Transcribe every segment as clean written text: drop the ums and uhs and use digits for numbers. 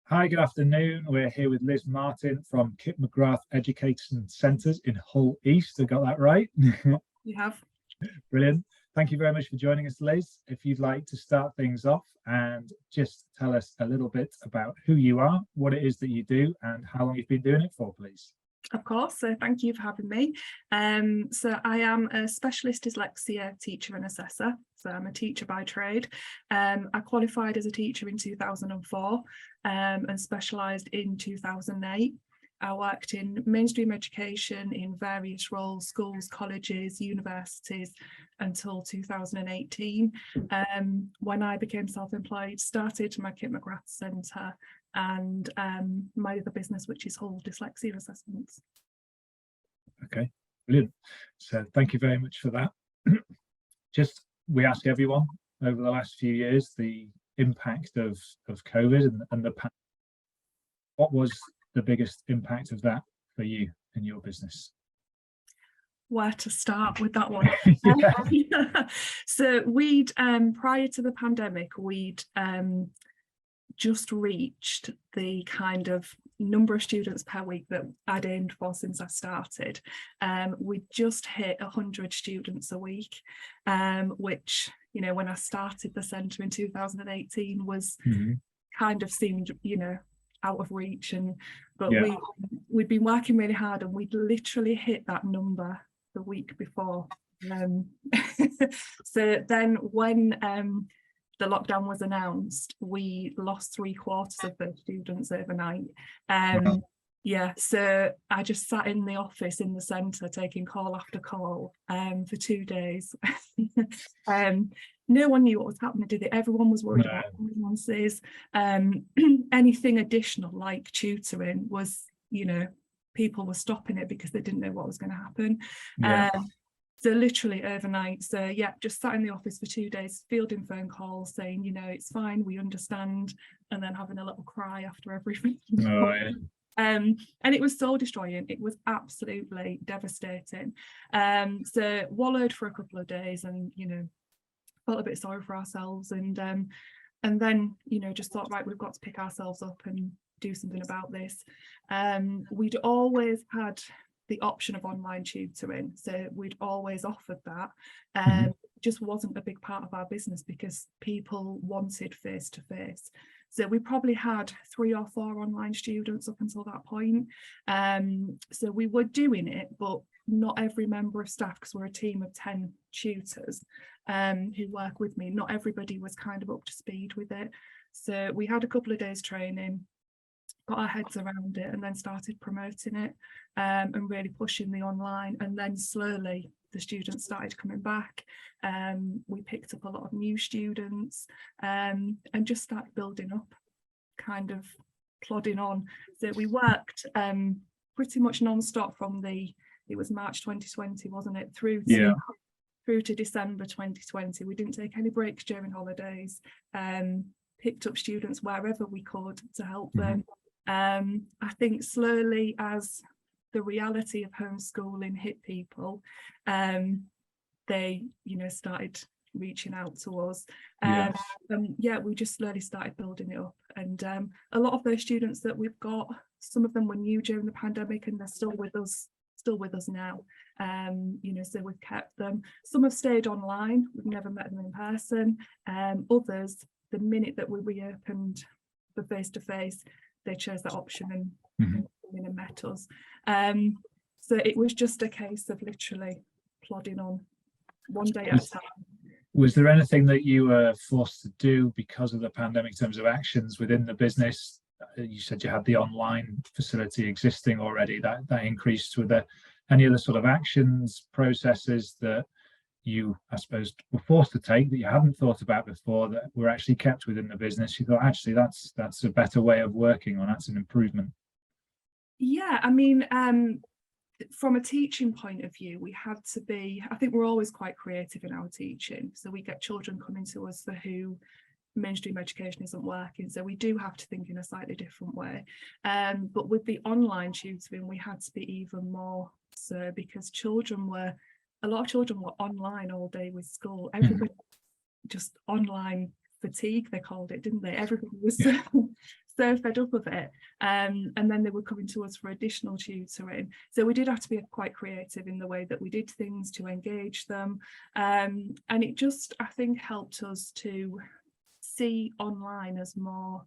Hi, good afternoon. We're here with Liz Martin from Kip McGrath Education Centres in Hull East. I got that right? You have. Brilliant. Thank you very much for joining us, Liz. If you'd like to start things off and just tell us a little bit about who you are, what it is that you do, and how long you've been doing it for, please. Of course, so thank you for having me. So I am a specialist dyslexia teacher and assessor. So I'm a teacher by trade. I qualified as a teacher in 2004 and specialised in 2008. I worked in mainstream education in various roles, schools, colleges, universities, until 2018. When I became self-employed, started my Kip McGrath Centre and my other business, which is Hull Dyslexia Assessments. Okay, brilliant. So thank you very much for that. We ask everyone over the last few years the impact of COVID and the pandemic. What was the biggest impact of that for you and your business? Where to start with that one? So we'd prior to the pandemic, we'd just reached the kind of number of students per week that I'd aimed for since I started. We just hit 100 students a week, which, you know, when I started the centre in 2018 was kind of seemed, you know, out of reach, but we'd been working really hard and we'd literally hit that number the week before. So then when the lockdown was announced, we lost 3/4 of the students overnight. Yeah, so I just sat in the office in the centre taking call after call for 2 days. No one knew what was happening, did they? Everyone was worried about finances. Anything additional like tutoring was, you know, people were stopping it because they didn't know what was going to happen. So literally overnight, so yeah, just sat in the office for 2 days, fielding phone calls saying, you know, it's fine, we understand, and then having a little cry after everything. And it was soul destroying. It was absolutely devastating. So wallowed for a couple of days and, you know, felt a bit sorry for ourselves, and then, you know, just thought, right, we've got to pick ourselves up and do something about this. We'd always had the option of online tutoring, so we'd always offered that. Just wasn't a big part of our business because people wanted face-to-face. So we probably had 3 or 4 online students up until that point. So we were doing it, but not every member of staff, because we're a team of 10 tutors who work with me, not everybody was kind of up to speed with it. So we had a couple of days training, got our heads around it, and then started promoting it and really pushing the online. And then slowly the students started coming back. We picked up a lot of new students and just started building up, kind of plodding on. So we worked pretty much non-stop from it was March 2020, wasn't it, through to December 2020. We didn't take any breaks during holidays, picked up students wherever we could to help them. I think slowly, as the reality of homeschooling hit people, they, you know, started reaching out to us. And yeah, we just slowly started building it up. And a lot of those students that we've got, some of them were new during the pandemic and they're still with us now. You know, so we've kept them. Some have stayed online, we've never met them in person. Others, the minute that we reopened for face-to-face, they chose that option and met us. So it was just a case of literally plodding on one day at a time. Was there anything that you were forced to do because of the pandemic in terms of actions within the business? You said you had the online facility existing already, that increased. Were there any other sort of actions, processes that you, I suppose, were forced to take that you hadn't thought about before that were actually kept within the business? You thought, actually, that's a better way of working, or that's an improvement? Yeah, I mean, from a teaching point of view, we had to be, I think we're always quite creative in our teaching. So we get children coming to us for who mainstream education isn't working, so we do have to think in a slightly different way. But with the online tutoring, we had to be even more so, because a lot of children were online all day with school. Everybody just online fatigue, they called it, didn't they? Everybody was so fed up of it, and then they were coming to us for additional tutoring. So we did have to be quite creative in the way that we did things to engage them, and it just, I think, helped us to see online as more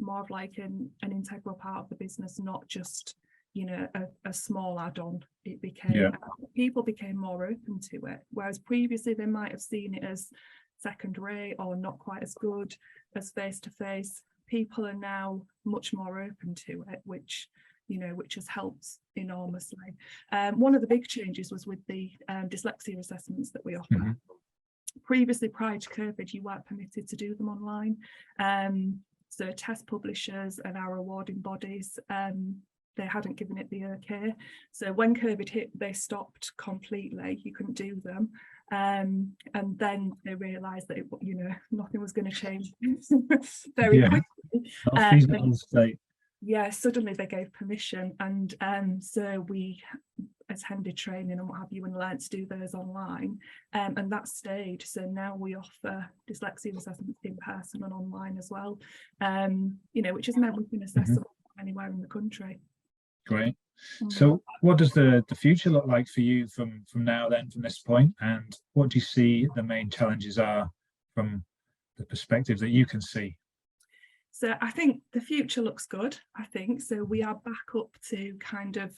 of like an integral part of the business, not just, you know, a small add-on. It became, people became more open to it, whereas previously they might have seen it as second rate or not quite as good as face-to-face. People are now much more open to it, which, you know, which has helped enormously. One of the big changes was with the dyslexia assessments that we offer. Previously, prior to COVID, you weren't permitted to do them online. So test publishers and our awarding bodies, they hadn't given it the okay. So when COVID hit, they stopped completely. You couldn't do them. And then they realised that, you know, nothing was going to change very quickly. Yeah, suddenly they gave permission, and so we attended training and what have you and learned to do those online, and that stayed. So now we offer dyslexia assessments in person and online as well, you know, which has meant we can assess them anywhere in the country. Great. So what does the future look like for you from now then, from this point, and what do you see the main challenges are from the perspective that you can see? So I think the future looks good, I think. So we are back up to kind of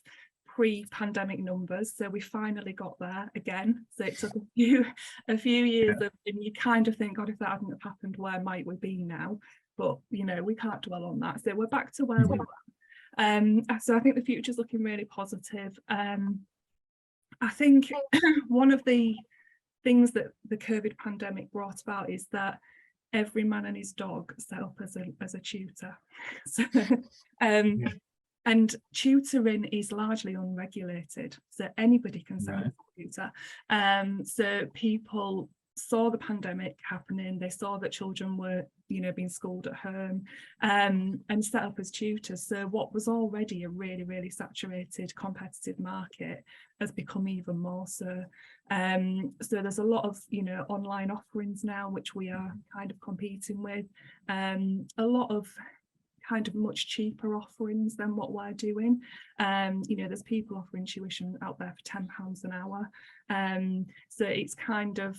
pre-pandemic numbers. So we finally got there again. So it took a few years of, and you kind of think, God, if that hadn't have happened, where might we be now? But, you know, we can't dwell on that. So we're back to where we were. So I think the future's looking really positive. I think one of the things that the COVID pandemic brought about is that every man and his dog set up as a tutor. So, and tutoring is largely unregulated, so anybody can set up a tutor. So people saw the pandemic happening, they saw that children were, you know, being schooled at home, and set up as tutors. So what was already a really, really saturated competitive market has become even more so. So there's a lot of, you know, online offerings now which we are kind of competing with, a lot of kind of much cheaper offerings than what we're doing. You know, there's people offering tuition out there for £10 an hour. So it's kind of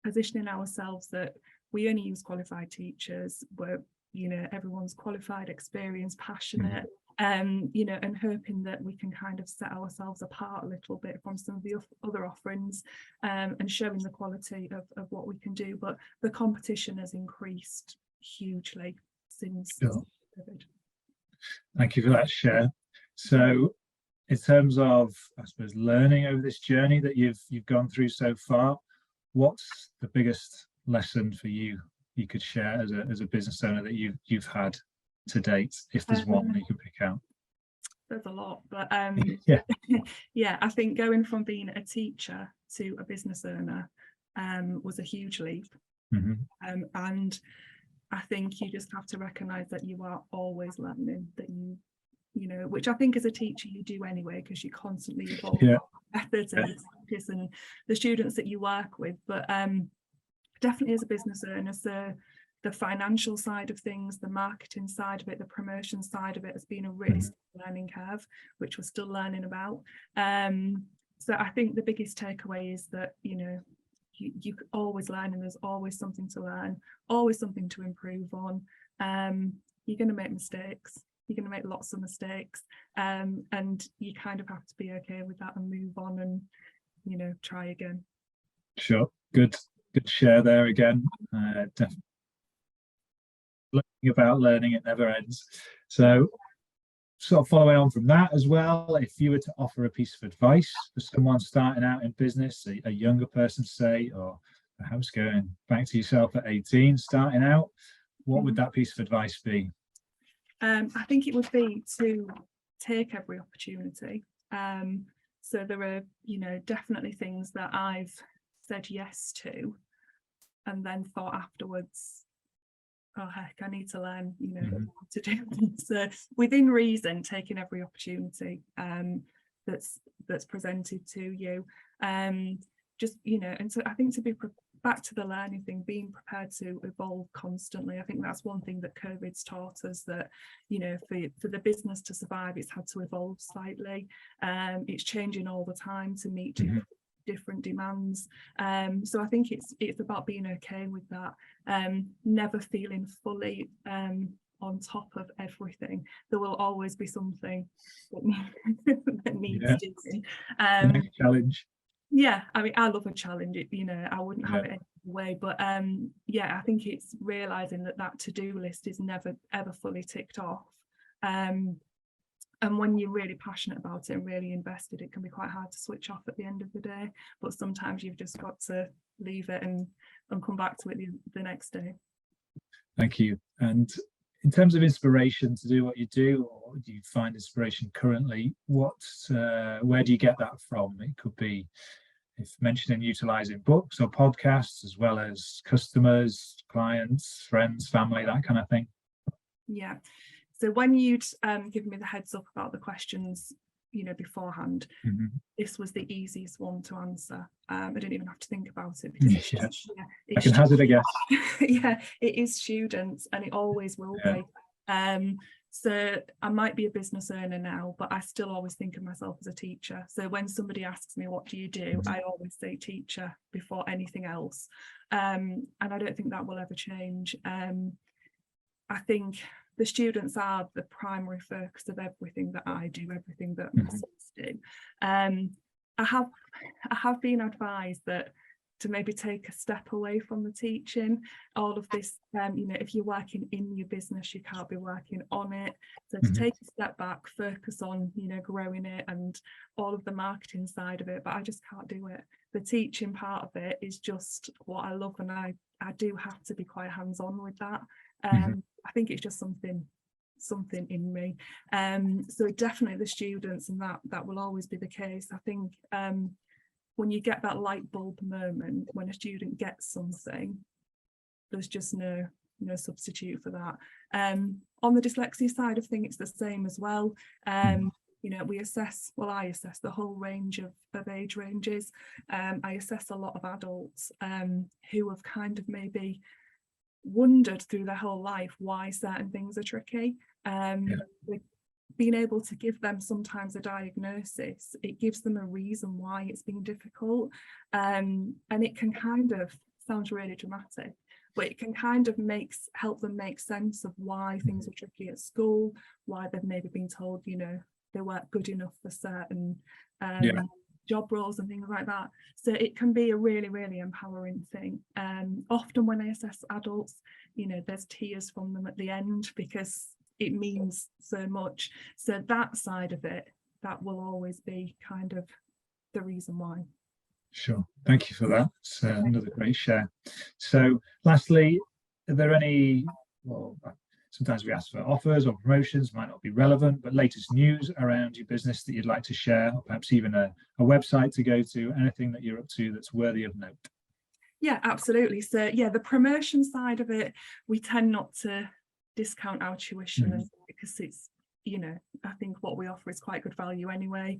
positioning ourselves that we only use qualified teachers, where, you know, everyone's qualified, experienced, passionate, you know, and hoping that we can kind of set ourselves apart a little bit from some of the other offerings, and showing the quality of what we can do. But the competition has increased hugely since COVID. Thank you for that share. So in terms of, I suppose, learning over this journey that you've gone through so far, what's the biggest lesson for you could share as a business owner that you've had to date, if there's one you can pick out? There's a lot, but yeah, I think going from being a teacher to a business owner was a huge leap. And I think you just have to recognise that you are always learning, that you know, which I think as a teacher you do anyway, because you constantly evolve methods and practice and the students that you work with. But definitely as a business owner, so the financial side of things, the marketing side of it, the promotion side of it has been a really steep learning curve, which we're still learning about. So I think the biggest takeaway is that, you know, you always learn, and there's always something to learn, always something to improve on. You're going to make mistakes. You're going to make lots of mistakes, and you kind of have to be okay with that and move on and, you know, try again. Sure. Good share there again. Definitely about learning, it never ends. So sort of following on from that as well, if you were to offer a piece of advice for someone starting out in business, a younger person say, or perhaps going back to yourself at 18 starting out, what would that piece of advice be? I think it would be to take every opportunity. So there are, you know, definitely things that I've said yes to and then thought afterwards, oh heck, I need to learn, you know, to do this. So within reason, taking every opportunity that's presented to you, just, you know, and so I think to be back to the learning thing, being prepared to evolve constantly. I think that's one thing that COVID's taught us, that, you know, for the business to survive, it's had to evolve slightly. It's changing all the time to meet different demands. So I think it's about being okay with that, never feeling fully on top of everything. There will always be something that needs doing. Challenge. Yeah, I mean, I love a challenge. You know, I wouldn't have it any way. But yeah, I think it's realizing that to-do list is never ever fully ticked off. And when you're really passionate about it and really invested, it can be quite hard to switch off at the end of the day. But sometimes you've just got to leave it and come back to it the next day. Thank you. And in terms of inspiration to do what you do, or do you find inspiration currently? Where do you get that from? It could be, if mentioning utilising books or podcasts, as well as customers, clients, friends, family, that kind of thing. Yeah. So when you'd given me the heads up about the questions, you know, beforehand, this was the easiest one to answer. I didn't even have to think about it, because I can hazard a guess. Yeah, it is students, and it always will be. So I might be a business owner now, but I still always think of myself as a teacher. So when somebody asks me, what do you do? I always say teacher before anything else. And I don't think that will ever change. I think the students are the primary focus of everything that I do, everything that my sons do. I have been advised that to maybe take a step away from the teaching. All of this, you know, if you're working in your business, you can't be working on it. So to take a step back, focus on, you know, growing it and all of the marketing side of it, but I just can't do it. The teaching part of it is just what I love, and I do have to be quite hands-on with that. I think it's just something in me. So definitely the students, and that will always be the case. I think when you get that light bulb moment, when a student gets something, there's just no substitute for that. On the dyslexia side of things, it's the same as well. You know, I assess the whole range of age ranges. I assess a lot of adults who have kind of maybe wondered through their whole life why certain things are tricky. Being able to give them sometimes a diagnosis, it gives them a reason why it's been difficult, and it can kind of, sounds really dramatic, but it can kind of help them make sense of why things are tricky at school, why they've maybe been told, you know, they weren't good enough for certain job roles and things like that. So it can be a really, really empowering thing. Often when I assess adults, you know, there's tears from them at the end, because it means so much. So that side of it, that will always be kind of the reason why. Sure, thank you for that. It's another great share. So lastly, are there any, well, sometimes we ask for offers or promotions, might not be relevant, but latest news around your business that you'd like to share, or perhaps even a website to go to, anything that you're up to that's worthy of note? Yeah, absolutely. So yeah, the promotion side of it, we tend not to discount our tuition, because it's, you know, I think what we offer is quite good value anyway.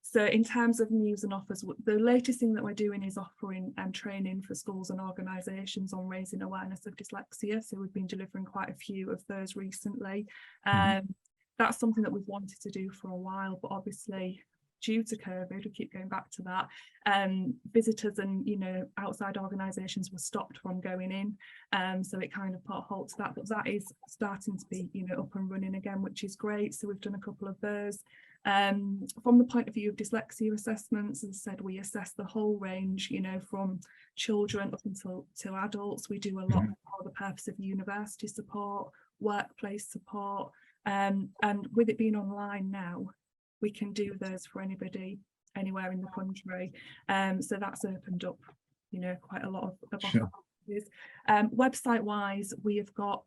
So in terms of news and offers, the latest thing that we're doing is offering training for schools and organisations on raising awareness of dyslexia. So we've been delivering quite a few of those recently. That's something that we've wanted to do for a while, but obviously due to COVID, we keep going back to that, visitors and, you know, outside organisations were stopped from going in, so it kind of put a halt to that, but that is starting to be, you know, up and running again, which is great. So we've done a couple of those. From the point of view of dyslexia assessments, as I said, we assess the whole range, you know, from children up until adults. We do a lot for the purpose of university support, workplace support, and with it being online now, we can do those for anybody anywhere in the country. So that's opened up, you know, quite a lot of opportunities. Website wise, we have got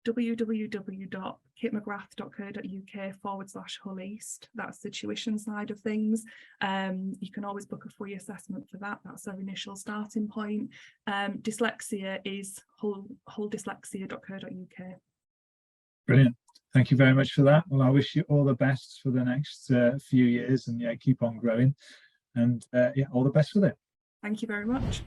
www.kipmcgrath.co.uk/Hull East. That's the tuition side of things. You can always book a free assessment for that. That's our initial starting point. Dyslexia is hulldyslexia.co.uk. Brilliant. Thank you very much for that. Well, I wish you all the best for the next few years, and yeah, keep on growing, and yeah, all the best with it. Thank you very much.